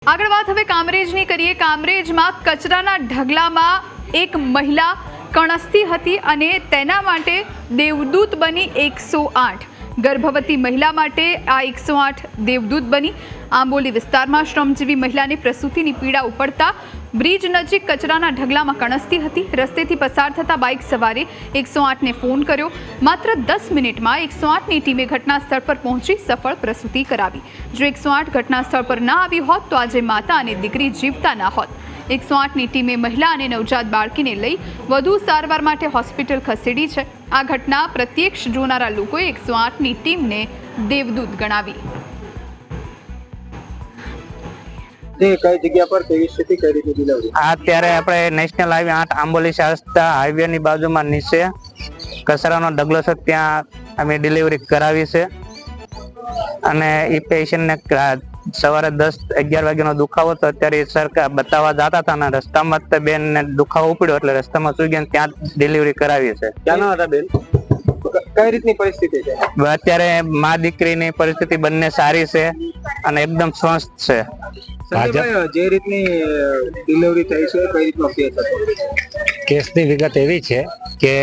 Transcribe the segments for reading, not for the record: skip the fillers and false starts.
આગળ વાત હવે કામરેજની કરીએ। કામરેજમાં કચરાના ઢગલામાં એક મહિલા કણસતી હતી અને તેના માટે દેવદૂત બની 108। ગર્ભવતી મહિલા માટે આ 108 દેવદૂત બની। આંબોલી વિસ્તારમાં શ્રમજીવી મહિલાને પ્રસૂતિની પીડા ઉપડતા બ્રિજ નજીક કચરાના ઢગલામાં કણસતી હતી। રસ્તેથી પસાર થતા બાઇક સવારે 108ને ફોન કર્યો। માત્ર 10 મિનિટમાં 108ની ટીમે ઘટના સ્થળ પર પહોંચી સફળ પ્રસૂતિ કરાવી। જો 108 ઘટના સ્થળ પર ના આવી હોત તો આજે માતા અને દીકરી જીવતા ના હોત। 108ની ટીમે મહિલા અને નવજાત બાળકીને લઈ વધુ સારવાર માટે હોસ્પિટલ ખસેડી છે। આ ઘટના પ્રત્યક્ષ જોનારા લોકોએ 108ની ટીમને દેવદૂત ગણાવી। કઈ જગ્યા પર કેવી સ્થિતિ કઈ રીતે ડિલિવરી? અત્યારે આપણે નેશનલ હાઈવે 8 આંબોલી શાસ્ત્રા હાઈવે ની બાજુમાં નીચે કચરાનો ઢગલો છે, ત્યાં અમે ડિલિવરી કરાવી છે। અને એ પેશન્ટને સવારે 10-11 વાગ્યાનો દુખાવો હતો। અત્યારે સરકાર બતાવવા જતા હતા અને રસ્તામાં જ બેનને દુખાવો ઉપડ્યો એટલે રસ્તામાં સુઈ ગયા, ત્યાં ડિલિવરી કરાવી છે। ક્યાંના હતા બેન? કઈ રીતની પરિસ્થિતિ છે? અત્યારે મા દીકરીની પરિસ્થિતિ બંને સારી છે અને એકદમ સ્વસ્થ છે। સંજયભાઈ, જે રીતની ડિલિવરી થઈ છે કઈ રીતનો કેસ હતો? કેસની વિગત એવી છે કે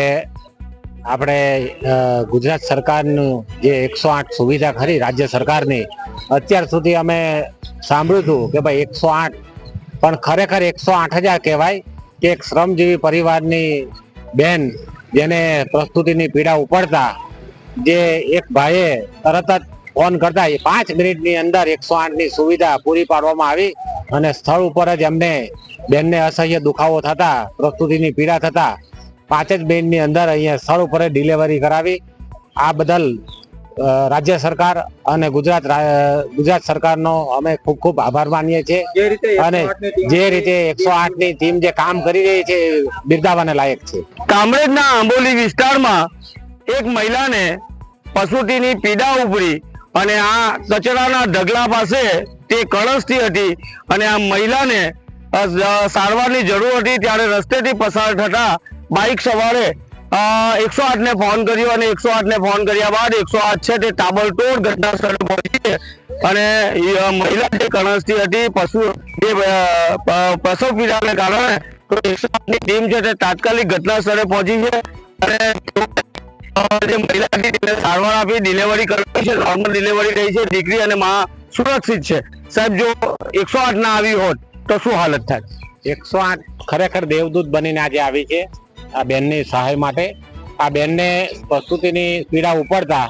આપણે ગુજરાત સરકારનું જે 108 સુવિધા ખરી રાજ્ય સરકારની, અત્યાર સુધી અમે સાંભળ્યું હતું કે ભાઈ 108 પણ ખરેખર 108,000 કહેવાય કે એક શ્રમજીવી પરિવારની બેન જેને પ્રસ્તુતિની પીડા ઉપડતા જે એક ભાઈએ તરત જ ફોન કરતા 5 મિનિટની અંદર 108ની સુવિધા પૂરી પાડવામાં આવી અને સ્થળ ઉપર જ એમને બેનને અસહ્ય દુખાવો થતા પ્રસ્તુતિની પીડા થતા 5 જ મિનિટની અંદર અહીંયા સ્થળ ઉપર ડિલિવરી કરાવી। આ બદલ રાજ્ય સરકાર અને ગુજરાત સરકારનો અમે ખૂબ ખૂબ આભાર માનીએ છીએ અને જે રીતે 108ની ટીમ જે કામ કરી રહી છે બિરદાવવાને લાયક છે। કામરેજના આંબોલી વિસ્તારમાં એક મહિલાને પ્રસૂતિની પીડા ઉપડી અને આ કચરાના ઢગલા પાસે તે કણસતી હતી અને આ મહિલાને સારવારની જરૂર હતી। ત્યારે રસ્તેથી પસાર થતા બાઇક સવારે 108ને ફોન કર્યો અને 108ને ફોન કર્યા બાદ 108 છે તે તાબડતોડ ઘટના સ્થળે પહોંચી છે અને મહિલા જે કણસતી હતી પ્રસવ પીડાને કારણે 108ની ટીમ છે તે તાત્કાલિક ઘટના સ્થળે પહોંચી છે અને જે મહિલા હતી તેને સારવાર આપી ડિલિવરી કરાવી છે। નોર્મલ ડિલિવરી થઈ છે। દીકરી અને મા સુરક્ષિત છે। સાહેબ, જો 108 ના આવી હોત તો શું હાલત થાય? 108 ખરેખર દેવદૂત બનીને આજે આવી છે આ બેનની સહાય માટે। આ બેનને પ્રસ્તુતિની પીડા ઉપડતા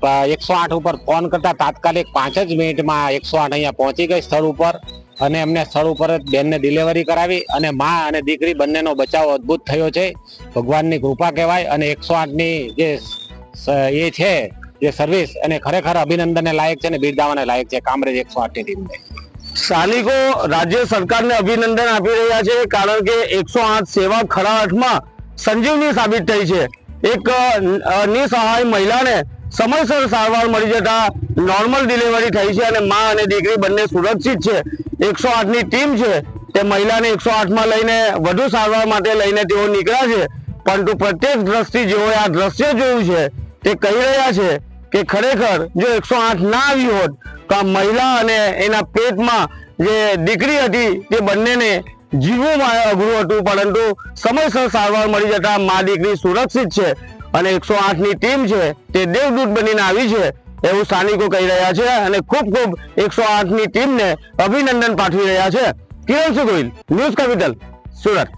108 ઉપર ફોન કરતા તાત્કાલિક 5 જ મિનિટમાં 108 અહીંયા પહોંચી ગઈ સ્થળ ઉપર અને એમને સ્થળ ઉપર જ બેનને ડિલિવરી કરાવી અને મા અને દીકરી બંનેનો બચાવ અદ્ભુત થયો છે। ભગવાનની કૃપા કહેવાય અને 108ની જે એ છે જે સર્વિસ અને ખરેખર અભિનંદનને લાયક છે અને બિરદાવવાને લાયક છે કામરેજ 108ની ટીમને। સ્થાનિકો રાજ્ય સરકારને અભિનંદન આપી રહ્યા છે કારણ કે 108 સેવા ખરા અર્થમાં સંજીવની સાબિત થઈ છે। એક નિસહાય મહિલાને સમયસર સારવાર મળી જતા નોર્મલ ડિલિવરી થઈ છે અને મા અને દીકરી બંને સુરક્ષિત છે। 108ની ટીમ છે તે મહિલાને 108માં લઈને વધુ સારવાર માટે લઈને તેઓ નીકળ્યા છે, પરંતુ પ્રત્યેક દ્રષ્ટિ જેઓએ આ દ્રશ્ય જોયું છે તે કહી રહ્યા છે કે ખરેખર જો 108 ના આવી હોત તો આ મહિલા અને એના પેટમાં જે દીકરી હતી તે બંનેને જીવવું અઘરું હતું, પરંતુ સમયસર સારવાર મળી જતા મા દીકરી સુરક્ષિત છે અને 108ની ટીમ છે તે દેવદૂત બનીને આવી છે એવું સ્થાનિકો કહી રહ્યા છે અને ખૂબ ખૂબ 108ની ટીમને અભિનંદન પાઠવી રહ્યા છે। કિરણ ગોહિલ, ન્યૂઝ કેપિટલ, સુરત।